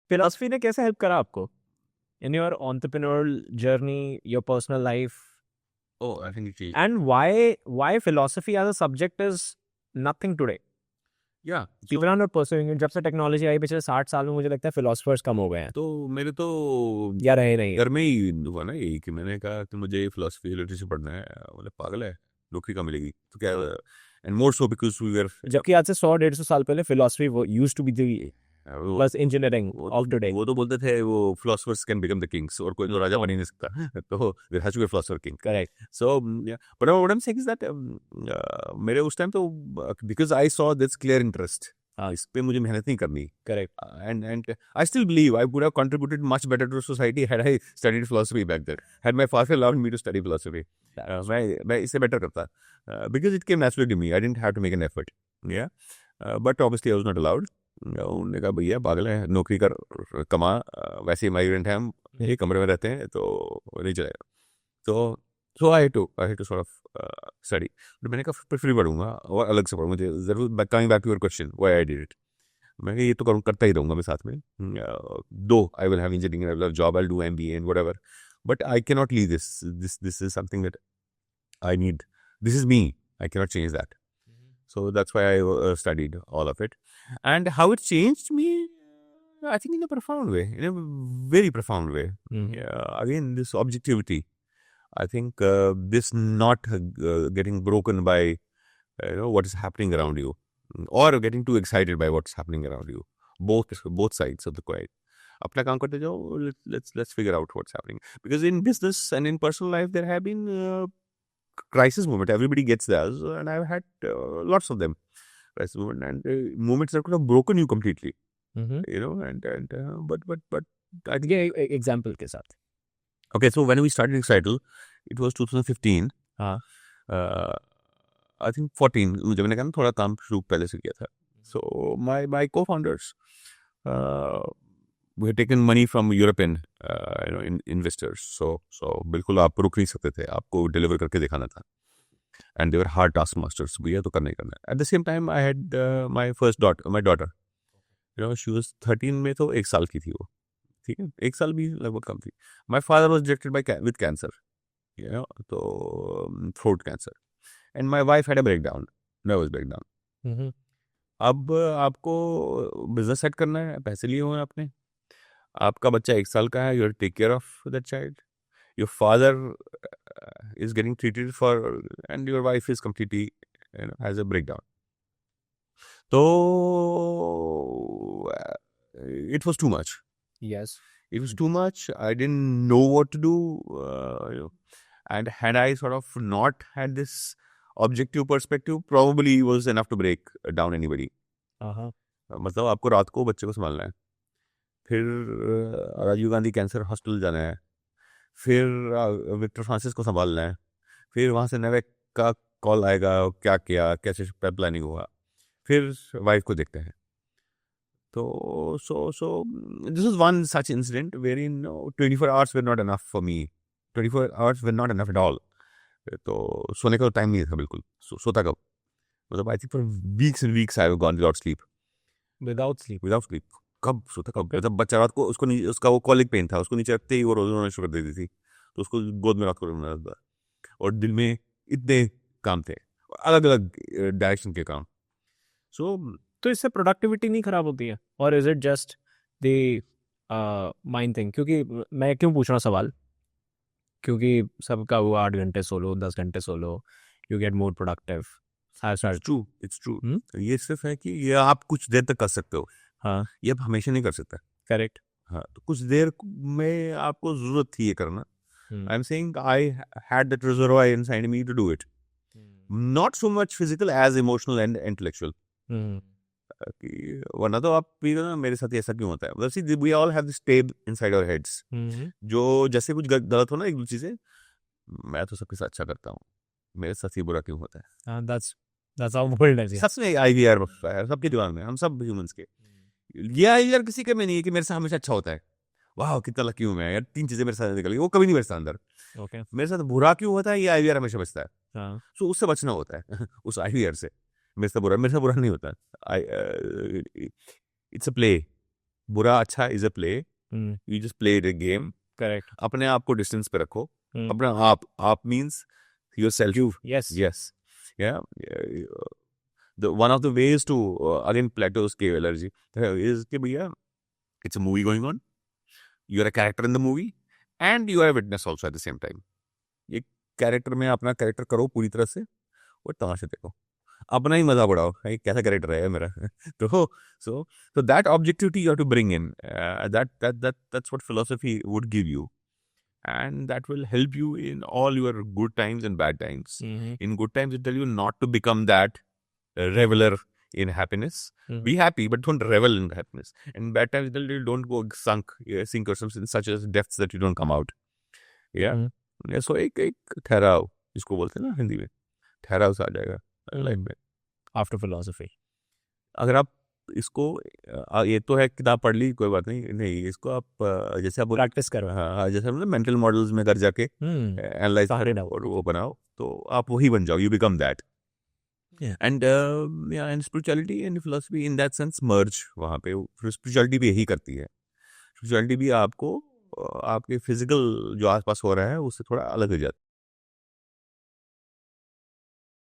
Philosophy ने कैसे help करा आपको in your entrepreneurial journey, your personal life? Oh, I think it is. And why philosophy as a subject is nothing today? Yeah. People are not pursuing it. जब से technology आई पिछले 60 साल में, मुझे लगता है फिलोसफर्स कम हो गए हैं तो मेरे तो या रहे नहीं। घर में ही हुआ ना यही कि मैंने कहा कि मुझे फिलोसफी लिटरेचर पढ़ना है। बोले पागल है, नौकरी कहाँ मिलेगी? तो क्या, and more so because we were, जबकि आज से 100-150 साल पहले philosophy used to be the bus engineering of today. वो तो बोलते थे वो philosophers can become the kings, और कोई तो राजा बन ही नहीं सकता। तो there has to be a philosopher king. Correct. So yeah, but what I'm saying is that मेरे उस टाइम तो because I saw this clear interest, इस पे मुझे मेहनत नहीं करनी। Correct. And I still believe I would have contributed much better to society had I studied philosophy back then. Had my father allowed me to study philosophy, मैं इससे better करता, because it came naturally to me. I didn't have to make an effort. Yeah, but obviously I was not allowed. उन्होंने कहा भैया पागल है, नौकरी कर, कमा, वैसे ही माइग्रेंट है, हम एक कमरे में रहते हैं तो नहीं चलेगा। तो सो आई टू सॉर्ट ऑफ स्टडी। तो मैंने कहा फिर फ्री पढ़ूंगा और अलग से पढ़ूंगा, मुझे ज़रूर। Coming back to your question why I did it, मैं ये तो करूँ, करता ही रहूँगा मैं साथ में। दो I will have engineering, I will have job, I will do MBA and whatever, but I can not leave this is something that I need, this is me, I can not change that. So that's why I studied all of it. And how it changed me, I think in a profound way, in a very profound way. Yeah, again, this objectivity. I think this not getting broken by what is happening around you, or getting too excited by what's happening around you. Both sides of the coin. अपना काम करते जाओ, let's figure out what's happening. Because in business and in personal life, there have been crisis moment. Everybody gets theirs, and I've had lots of them. Crisis moment, and moments that could have broken you completely. But I think, ये example के साथ। okay, so when we started Excitl, it was 2015. हाँ। I think 14 जब मैंने कहा ना थोड़ा काम शुरू पहले से किया था. So my co-founders, we had taken money from European investors. So बिल्कुल आप रुक नहीं सकते थे, आपको डिलीवर करके दिखाना था. And they were hard taskmasters. भैया तो करना ही करना है. At the same time, I had my daughter. She was 13 में, तो 1 साल की थी वो. ठीक है, 1 साल भी लगभग कम थी. My father was diagnosed with cancer, तो throat cancer. And my wife had a breakdown, nervous breakdown. अब आपको बिजनेस सेट करना है, पैसे लिए हुए हैं आपने, आपका बच्चा 1 साल का है, you take care of that child, your father is getting treated for, and your wife is completely has a breakdown. So it was too much. Yes. It was too much. I didn't know what to do, and had I sort of not had this objective perspective, probably was enough to break down anybody. मतलब आपको रात को बच्चे को संभालना है, फिर Rajiv Gandhi cancer hospital जाना है, फिर विक्टर फ्रांसिस को संभालना है, फिर वहाँ से नवे का कॉल आएगा, क्या किया, कैसे प्लानिंग हुआ, फिर वाइफ को देखते हैं. तो so this is one such incident wherein 24 hours were not enough for me. 24 hours were not enough at all. तो सोने का टाइम नहीं था बिल्कुल. सोता कब, मतलब I think for weeks and weeks I have gone without sleep. Without sleep कब सोता कब? जब बच्चा रात को उसका वो कॉलिक पेन था, उसको नीचे रखते ही वो रोना शुरू कर देती थी, तो उसको गोद में रात को रोना था. और दिन में इतने काम थे, अलग अलग डायरेक्शन के काम. तो इससे प्रोडक्टिविटी नहीं खराब होती है, और is it just the mind thing? क्योंकि मैं क्यों पूछ रहा हूँ सवाल, क्योंकि सबका वो 8 घंटे सो लो, 10 घंटे सो लो, you get more productive. It's true. ये सिर्फ है कि ये आप कुछ देर तक कर सकते हो. हाँ, ये आप हमेशा नहीं कर सकते. करेक्ट. हाँ, तो कुछ देर में आपको जरूरत थी ये करना. I am saying I had that reservoir inside me to do it, not so much physical as emotional and intellectual. वरना तो आप भी ना, मेरे साथ ऐसा क्यों होता है, मतलब see we all have this tape inside our heads, जो जैसे कुछ गलत हो ना एक दूसरे से, मैं तो सबके साथ अच्छा करता हूँ, मेरे साथ ही बुरा क्यों होता है. That's how world is. सबसे IVR है सबके दिमाग में, हम सब ह्यूमंस के. ये IVR किसी के में नहीं है कि मेरे साथ हमेशा अच्छा होता है. वाह कितना लकी हूँ मैं यार, 3 चीजें मेरे साथ निकल गई, वो कभी नहीं मेरे साथ अंदर. Okay. मेरे साथ बुरा क्यों होता है, ये IVR हमेशा बचता है. हाँ. सो उससे बचना होता है. उस IVR से. मेरे साथ बुरा नहीं होता. It's a play. बुरा अच्छा is a play, Hmm. You just play the game, Correct. अपने आप को डिस्टेंस पे रखो, Hmm. अपना आप means your self, You. Yes. yes, yeah, the one of the ways to again Plato's cave allergy is कि भैया it's a movie going on, you are a character in the movie and you are a witness also at the same time. ये character में अपना character करो पूरी तरह से और तमाशा देखो, अपना ही मजा बढ़ाओ, भाई कैसा कैरेक्टर है मेरा तो so that objectivity you have to bring in, that's what philosophy would give you, and that will help you in all your good times and bad times. Mhm. In good times it tell you not to become that reveler in happiness. Mhm. Be happy but don't revel in happiness. In bad times it tell you don't go sink yourself in such as depths that you don't come out. Yeah. Mhm. Yeah, so एक ठहराव जिसको बोलते हैं ना हिंदी में, ठहराव सा आ जाएगा लाइफ में After philosophy. अगर आप इसको ये तो है किताब पढ़ ली कोई बात नहीं, नहीं इसको आप जैसे आप Practice करो. हाँ जैसे मतलब मेंटल मॉडल्स में घर जाके Hmm. Analyse Figure it out. और वो बनाओ तो आप वही बन जाओ, you become that. Yeah. And and spirituality and philosophy in that sense merge वहाँ पे. स्पिरिचुअलिटी भी यही करती है, स्पिरिचुअलिटी भी आपको आपके फिजिकल जो आसपास हो रहा है उससे थोड़ा अलग हो जाता है.